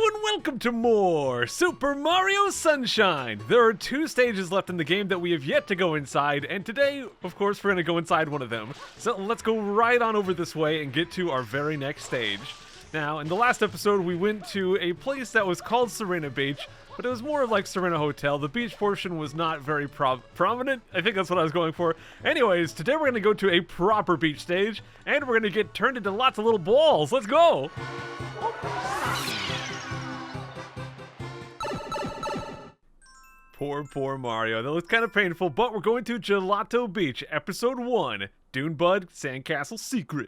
and welcome to more Super Mario Sunshine! There are 2 stages left in the game that we have yet to go inside, and today, of course, we're going to go inside one of them. So let's go right on over this way and get to our very next stage. Now, in the last episode, we went to a place that was called Sirena Beach, but it was more of like Sirena Hotel. The beach portion was not very prominent. I think that's what I was going for. Anyways, today we're going to go to a proper beach stage, and we're going to get turned into lots of little balls. Let's go! Poor Mario. That looks kind of painful, but we're going to Gelato Beach, Episode 1, Dune Bud Sandcastle Secret.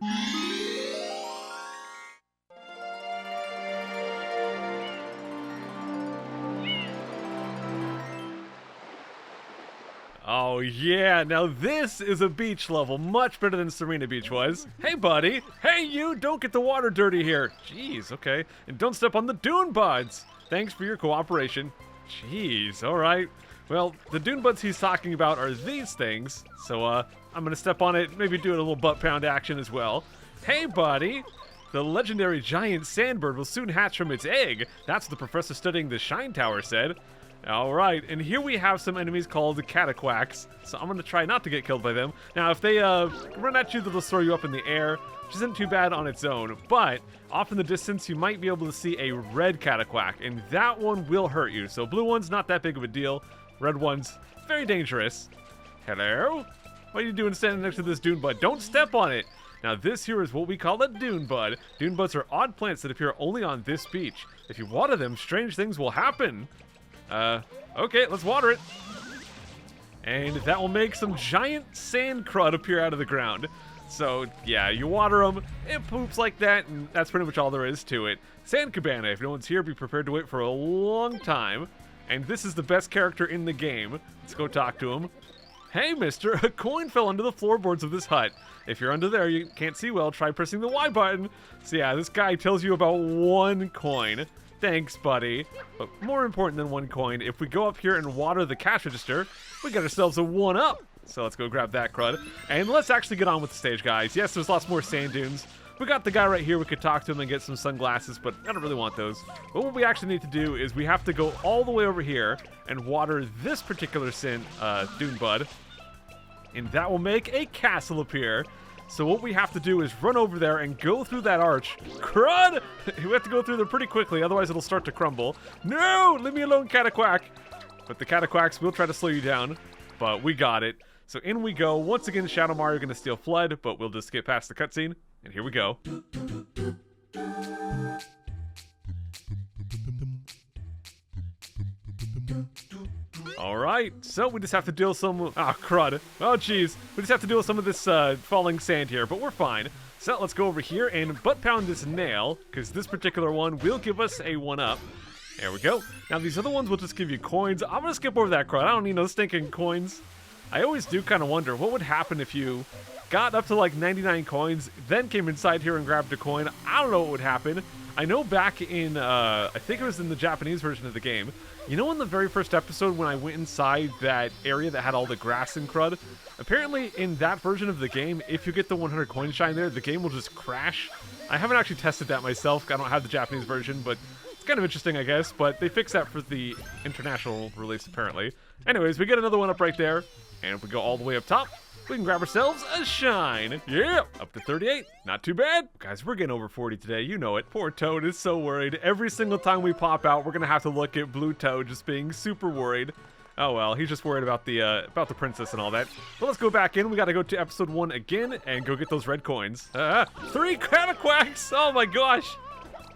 Oh yeah, now this is a beach level, much better than Sirena Beach was. Hey buddy, hey you, don't get the water dirty here. Jeez, okay. And don't step on the dune buds. Thanks for your cooperation. Jeez, alright. Well, the dune buds he's talking about are these things, so I'm gonna step on it, maybe do a little butt pound action as well. Hey buddy, the legendary giant sandbird will soon hatch from its egg. That's what the professor studying the Shine Tower said. Alright, and here we have some enemies called Quacks, so I'm gonna try not to get killed by them. Now, if they run at you, they'll just throw you up in the air, which isn't too bad on its own, but off in the distance, you might be able to see a red Quack, and that one will hurt you. So blue one's not that big of a deal, red one's very dangerous. Hello? What are you doing standing next to this dune bud? Don't step on it! Now this here is what we call a dune bud. Dune buds are odd plants that appear only on this beach. If you water them, strange things will happen. Okay, let's water it. And that will make some giant sand crud appear out of the ground. So, yeah, you water them, it poops like that, and that's pretty much all there is to it. Sand Cabana, if no one's here, be prepared to wait for a long time. And this is the best character in the game. Let's go talk to him. Hey, mister, a coin fell under the floorboards of this hut. If you're under there, you can't see well, try pressing the Y button. So yeah, this guy tells you about 1 coin. Thanks, buddy. But more important than 1 coin, if we go up here and water the cash register, we got ourselves a 1-up. So let's go grab that crud. And let's actually get on with the stage, guys. Yes, there's lots more sand dunes. We got the guy right here. We could talk to him and get some sunglasses, but I don't really want those. But what we actually need to do is we have to go all the way over here and water this particular dune bud. And that will make a castle appear. So what we have to do is run over there and go through that arch. Crud! We have to go through there pretty quickly, otherwise it'll start to crumble. No! Leave me alone, Quack! But the Quacks will try to slow you down, but we got it. So in we go. Once again, Shadow Mario gonna steal Flood, but we'll just get past the cutscene, and here we go. Alright, so we just have to deal with some... Ah, crud. Oh, jeez. We just have to deal with some of this falling sand here, but we're fine. So let's go over here and butt pound this nail, because this particular one will give us a 1-up. There we go. Now, these other ones will just give you coins. I'm going to skip over that crud. I don't need no stinking coins. I always do kind of wonder what would happen if you got up to like 99 coins, then came inside here and grabbed a coin. I don't know what would happen. I know back in, I think it was in the Japanese version of the game, you know in the very first episode when I went inside that area that had all the grass and crud? Apparently in that version of the game, if you get the 100 coin shine there, the game will just crash. I haven't actually tested that myself, I don't have the Japanese version, but it's kind of interesting I guess, but they fixed that for the international release apparently. Anyways, we get another one up right there, and if we go all the way up top, we can grab ourselves a shine. Yeah, up to 38. Not too bad. Guys, we're getting over 40 today. You know it. Poor Toad is so worried. Every single time we pop out, we're going to have to look at Blue Toad just being super worried. Oh, well, he's just worried about the princess and all that. But let's go back in. We got to go to episode 1 again and go get those red coins. 3 Quacks. Oh, my gosh.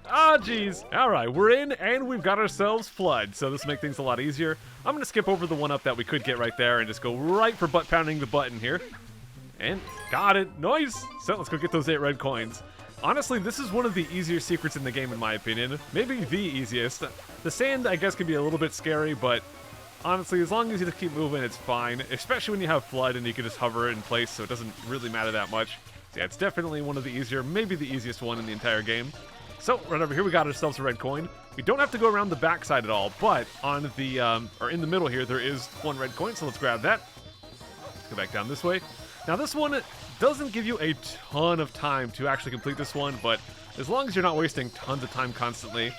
Ah, jeez. All right, we're in, and we've got ourselves Flood, so this will make things a lot easier. I'm going to skip over the 1-up that we could get right there and just go right for butt pounding the button here. And got it. Nice. So let's go get those 8 red coins. Honestly, this is one of the easier secrets in the game, in my opinion. Maybe the easiest. The sand, I guess, can be a little bit scary, but honestly, as long as you just keep moving, it's fine. Especially when you have Flood and you can just hover it in place, so it doesn't really matter that much. So yeah, it's definitely one of the easier, maybe the easiest one in the entire game. So, right over here, we got ourselves a red coin. We don't have to go around the backside at all, but on the, or in the middle here, there is 1 red coin, so let's grab that. Let's go back down this way. Now, this one doesn't give you a ton of time to actually complete this one, but as long as you're not wasting tons of time constantly,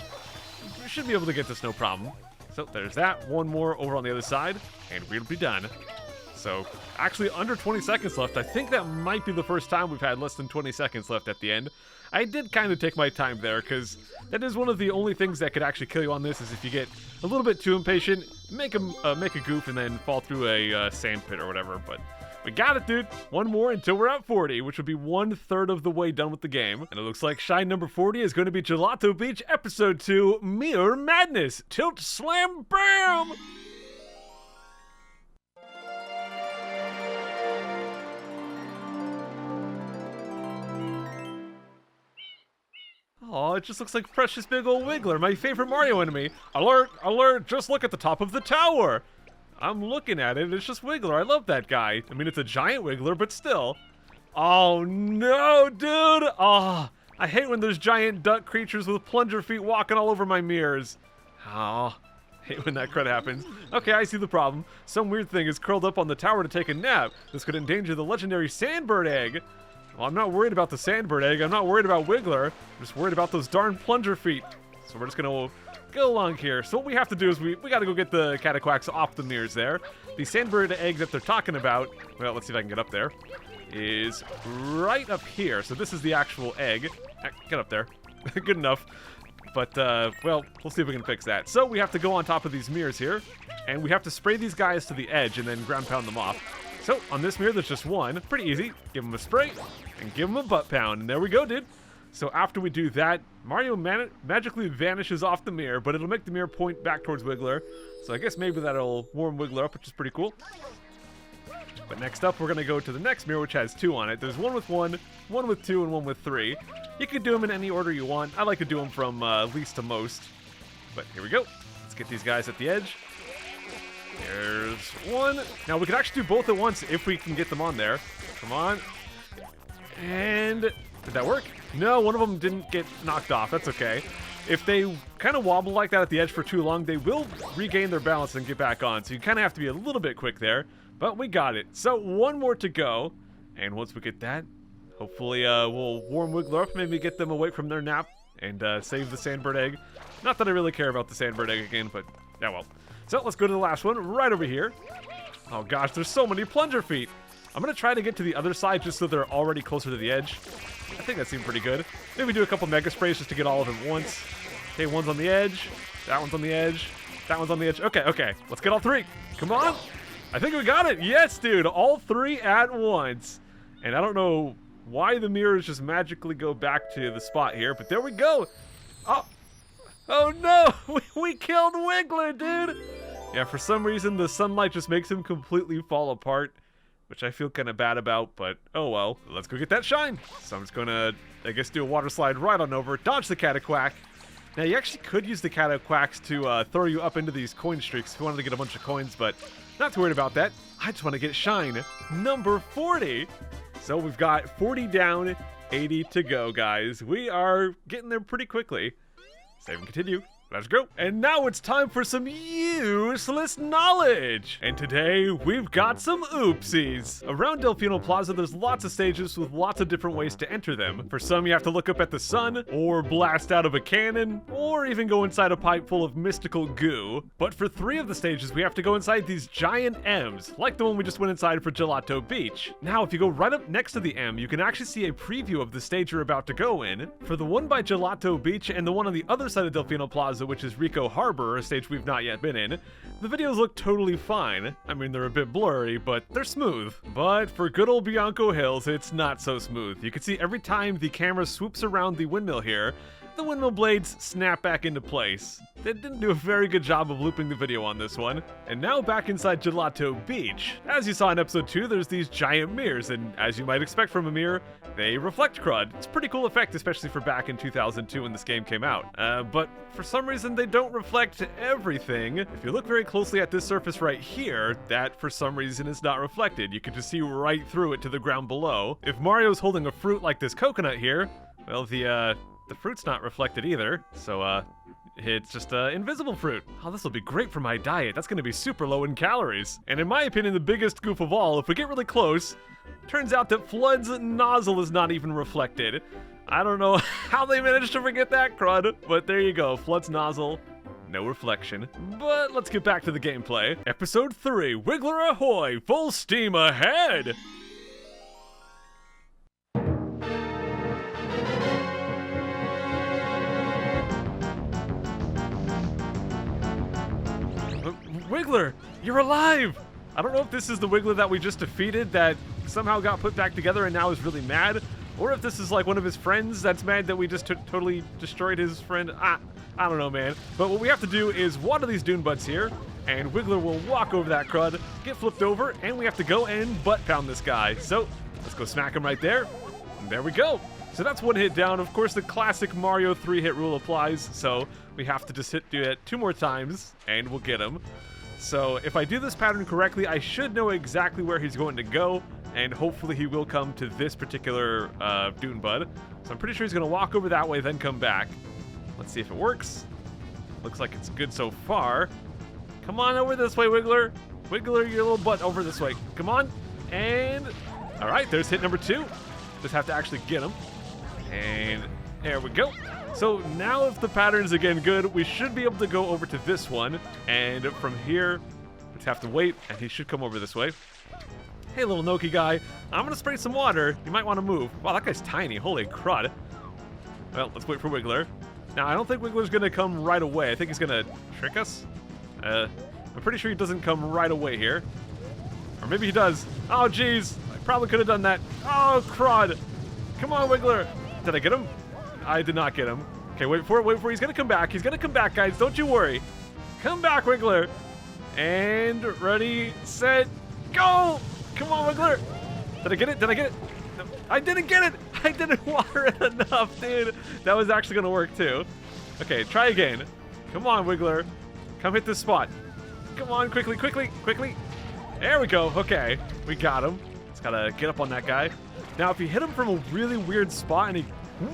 we should be able to get this no problem. So there's that. One more over on the other side, and we'll be done. So actually under 20 seconds left. I think that might be the first time we've had less than 20 seconds left at the end. I did kind of take my time there, because that is one of the only things that could actually kill you on this, is if you get a little bit too impatient, make a goof, and then fall through a sand pit or whatever. But we got it, dude. One more until we're at 40, which would be 1/3 of the way done with the game. And it looks like shine number 40 is going to be Gelato Beach Episode 2, Mirror Madness. Tilt, slam, bam! Oh, it just looks like precious big old Wiggler, my favorite Mario enemy. Alert, alert, just look at the top of the tower. I'm looking at it, it's just Wiggler. I love that guy. I mean, it's a giant Wiggler, but still. Oh no, dude. Oh, I hate when there's giant duck creatures with plunger feet walking all over my mirrors. Oh, I hate when that crud happens. Okay, I see the problem. Some weird thing is curled up on the tower to take a nap. This could endanger the legendary Sandbird egg. Well, I'm not worried about the Sandbird egg. I'm not worried about Wiggler. I'm just worried about those darn plunger feet. So we're just gonna go along here. So what we have to do is we gotta go get the Quacks off the mirrors there. The Sandbird egg that they're talking about, well, let's see if I can get up there, is right up here. So this is the actual egg. Get up there. Good enough. But, well, we'll see if we can fix that. So we have to go on top of these mirrors here, and we have to spray these guys to the edge and then ground pound them off. So on this mirror, there's just one. Pretty easy. Give them a spray and give them a butt pound. And there we go, dude. So after we do that, Mario magically vanishes off the mirror, but it'll make the mirror point back towards Wiggler. So I guess maybe that'll warm Wiggler up, which is pretty cool. But next up, we're going to go to the next mirror, which has 2 on it. There's one with 1, one with 2, and one with 3. You can do them in any order you want. I like to do them from least to most. But here we go. Let's get these guys at the edge. There's one. Now, we can actually do both at once if we can get them on there. Come on. And did that work? No, one of them didn't get knocked off. That's okay. If they kind of wobble like that at the edge for too long, they will regain their balance and get back on. So you kind of have to be a little bit quick there. But we got it. So one more to go. And once we get that, hopefully we'll warm Wiggler up, maybe get them away from their nap, and save the Sandbird egg. Not that I really care about the Sandbird egg again, but yeah, well. So let's go to the last one, right over here. Oh gosh, there's so many plunger feet. I'm going to try to get to the other side just so they're already closer to the edge. I think that seemed pretty good. Maybe do a couple mega sprays just to get all of them at once. Okay, one's on the edge. That one's on the edge. That one's on the edge. Okay. Let's get all 3. Come on. I think we got it. Yes, dude. All 3 at once. And I don't know why the mirrors just magically go back to the spot here, but there we go. Oh no, we killed Wiggler, dude. Yeah, for some reason the sunlight just makes him completely fall apart, which I feel kind of bad about, but oh well. Let's go get that shine. So I'm just gonna, I guess, do a water slide right on over, dodge the Quack. Now you actually could use the Quacks to throw you up into these coin streaks if you wanted to get a bunch of coins, but not too worried about that. I just want to get shine number 40. So we've got 40 down, 80 to go, guys. We are getting there pretty quickly. Save and continue. Let's go. And now it's time for some useless knowledge. And today, we've got some oopsies. Around Delfino Plaza, there's lots of stages with lots of different ways to enter them. For some, you have to look up at the sun, or blast out of a cannon, or even go inside a pipe full of mystical goo. But for 3 of the stages, we have to go inside these giant M's, like the one we just went inside for Gelato Beach. Now, if you go right up next to the M, you can actually see a preview of the stage you're about to go in. For the one by Gelato Beach and the one on the other side of Delfino Plaza, which is Rico Harbor, a stage we've not yet been in, the videos look totally fine. I mean, they're a bit blurry, but they're smooth. But for good old Bianco Hills, it's not so smooth. You can see every time the camera swoops around the windmill here, the windmill blades snap back into place. They didn't do a very good job of looping the video on this one. And now back inside Gelato Beach. As you saw in episode 2, there's these giant mirrors, and as you might expect from a mirror, they reflect crud. It's a pretty cool effect, especially for back in 2002 when this game came out. But for some reason, they don't reflect everything. If you look very closely at this surface right here, that for some reason is not reflected. You can just see right through it to the ground below. If Mario's holding a fruit like this coconut here, well, the fruit's not reflected either, so it's just invisible fruit. Oh, this will be great for my diet. That's gonna be super low in calories. And in my opinion, the biggest goof of all, if we get really close, turns out that Flood's nozzle is not even reflected. I don't know how they managed to forget that crud, but there you go. Flood's nozzle, no reflection. But let's get back to the gameplay. Episode 3, Wiggler ahoy, full steam ahead! Wiggler, you're alive! I don't know if this is the Wiggler that we just defeated that somehow got put back together and now is really mad, or if this is like one of his friends that's mad that we just totally destroyed his friend. I don't know, man. But what we have to do is water these dune buds here, and Wiggler will walk over that crud, get flipped over, and we have to go and butt pound this guy. So let's go smack him right there. And there we go. So that's one hit down. Of course, the classic Mario 3-hit rule applies, so we have to just do it 2 more times, and we'll get him. So if I do this pattern correctly, I should know exactly where he's going to go, and hopefully he will come to this particular dune bud. So I'm pretty sure he's going to walk over that way, then come back. Let's see if it works. Looks like it's good so far. Come on over this way, Wiggler. Wiggler your little butt over this way. Come on. And all right, there's hit number 2. Just have to actually get him. And there we go. So now if the pattern's again good, we should be able to go over to this one. And from here, just have to wait, and he should come over this way. Hey, little Noki guy. I'm gonna spray some water. You might want to move. Wow, that guy's tiny. Holy crud. Well, let's wait for Wiggler. Now, I don't think Wiggler's gonna come right away. I think he's gonna trick us. I'm pretty sure he doesn't come right away here. Or maybe he does. Oh, jeez. I probably could have done that. Oh, crud. Come on, Wiggler. Did I get him? I did not get him. Okay, wait for it, wait for it. He's gonna come back. He's gonna come back, guys. Don't you worry. Come back, Wiggler. And ready, set, go! Come on, Wiggler. Did I get it? Did I get it? No, I didn't get it. I didn't water it enough, dude. That was actually gonna work too. Okay, try again. Come on, Wiggler. Come hit this spot. Come on, quickly, quickly, quickly. There we go. Okay, we got him. Just gotta get up on that guy. Now, if you hit him from a really weird spot and he...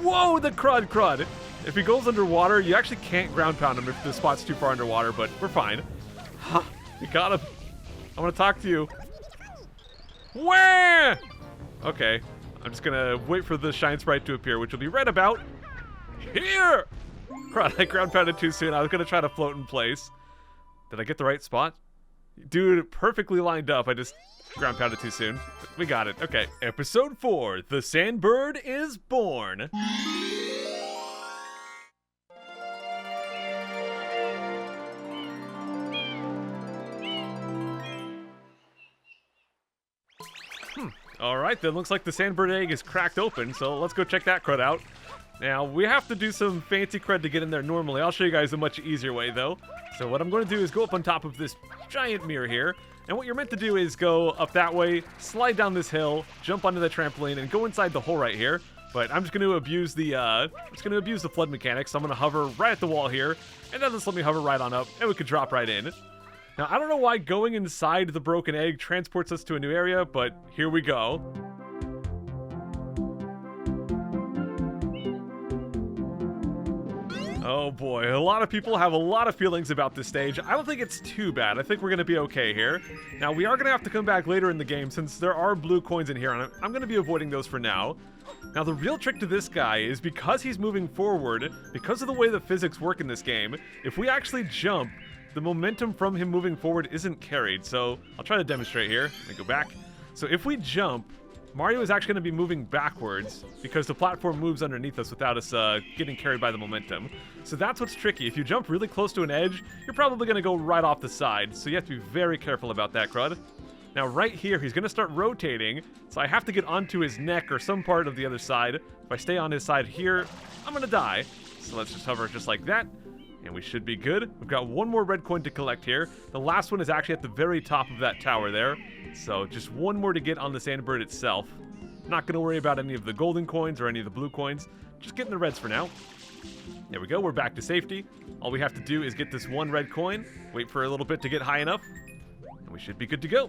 Whoa, the crud. If he goes underwater, you actually can't ground pound him if the spot's too far underwater, but we're fine. Ha, we got him. I want to talk to you. Where? Okay, I'm just gonna wait for the shine sprite to appear, which will be right about here. Crud, I ground pounded too soon. I was gonna try to float in place. Did I get the right spot? Dude, perfectly lined up. I just ground pounded too soon. We got it. Okay. Episode 4, The Sandbird is Born. Alright, then looks like the sandbird egg is cracked open, so let's go check that crud out. Now, we have to do some fancy crud to get in there normally. I'll show you guys a much easier way, though. So what I'm going to do is go up on top of this giant mirror here, and what you're meant to do is go up that way, slide down this hill, jump onto the trampoline, and go inside the hole right here. But I'm just going to abuse the flood mechanics. So I'm going to hover right at the wall here, and then just let me hover right on up, and we could drop right in. Now, I don't know why going inside the broken egg transports us to a new area, but here we go. Oh boy, a lot of people have a lot of feelings about this stage. I don't think it's too bad. I think we're going to be okay here. Now, we are going to have to come back later in the game since there are blue coins in here, and I'm going to be avoiding those for now. Now, the real trick to this guy is because he's moving forward, because of the way the physics work in this game, if we actually jump, the momentum from him moving forward isn't carried. So I'll try to demonstrate here. Let me go back. So if we jump, Mario is actually going to be moving backwards because the platform moves underneath us without us getting carried by the momentum. So that's what's tricky. If you jump really close to an edge, you're probably going to go right off the side. So you have to be very careful about that, crud. Now right here, he's going to start rotating. So I have to get onto his neck or some part of the other side. If I stay on his side here, I'm going to die. So let's just hover just like that. And we should be good. We've got one more red coin to collect here. The last one is actually at the very top of that tower there. So just one more to get on the sandbird itself. Not going to worry about any of the golden coins or any of the blue coins. Just getting the reds for now. There we go. We're back to safety. All we have to do is get this one red coin. Wait for a little bit to get high enough. And we should be good to go.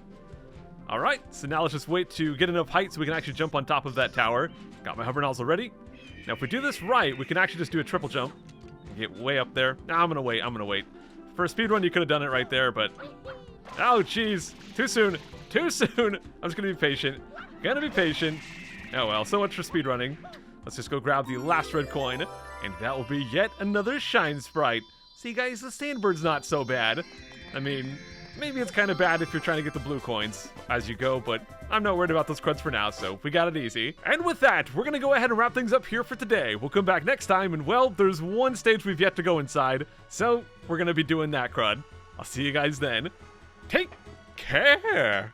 All right. So now let's just wait to get enough height so we can actually jump on top of that tower. Got my hover nozzle ready. Now if we do this right, we can actually just do a triple jump. Get way up there. Nah, I'm gonna wait. For a speedrun, you could have done it right there, but... Oh, jeez. Too soon. I'm just gonna be patient. Oh, well, so much for speedrunning. Let's just go grab the last red coin, and that will be yet another shine sprite. See, guys, the sandbird's not so bad. I mean, maybe it's kind of bad if you're trying to get the blue coins as you go, but I'm not worried about those cruds for now, so we got it easy. And with that, we're going to go ahead and wrap things up here for today. We'll come back next time, and well, there's one stage we've yet to go inside, so we're going to be doing that crud. I'll see you guys then. Take care!